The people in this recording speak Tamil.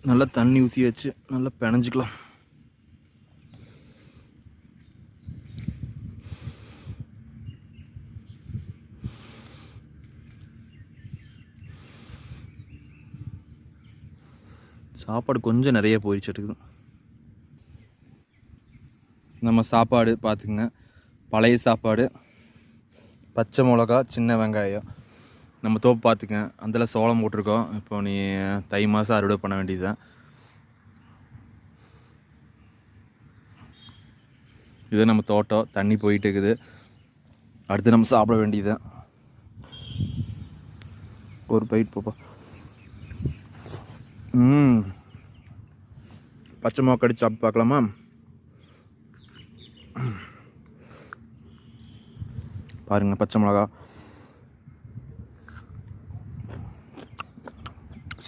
நல்லா தண்ணி ஊற்றி வச்சு நல்லா பிணைஞ்சிக்கலாம். சாப்பாடு கொஞ்சம் நிறைய போயிடுச்சுட்டுக்குது. நம்ம சாப்பாடு பார்த்துக்குங்க, பழைய சாப்பாடு, பச்சை மிளகா, சின்ன வெங்காயம். நம்ம தோப்பு பார்த்துங்க, அதில் சோளம் போட்டிருக்கோம். இப்போ நீ தை மாதம் அறுவடை பண்ண வேண்டியது தான். இது நம்ம தோட்டம், தண்ணி போயிட்டு இருக்குது. அடுத்து நம்ம சாப்பிட வேண்டியது தான். ஒரு பைட் போப்பா. பச்சை மிளகா கடிச்சு சாப்பிட்டு பார்க்கலாமா? பாருங்கள், பச்சை மிளகா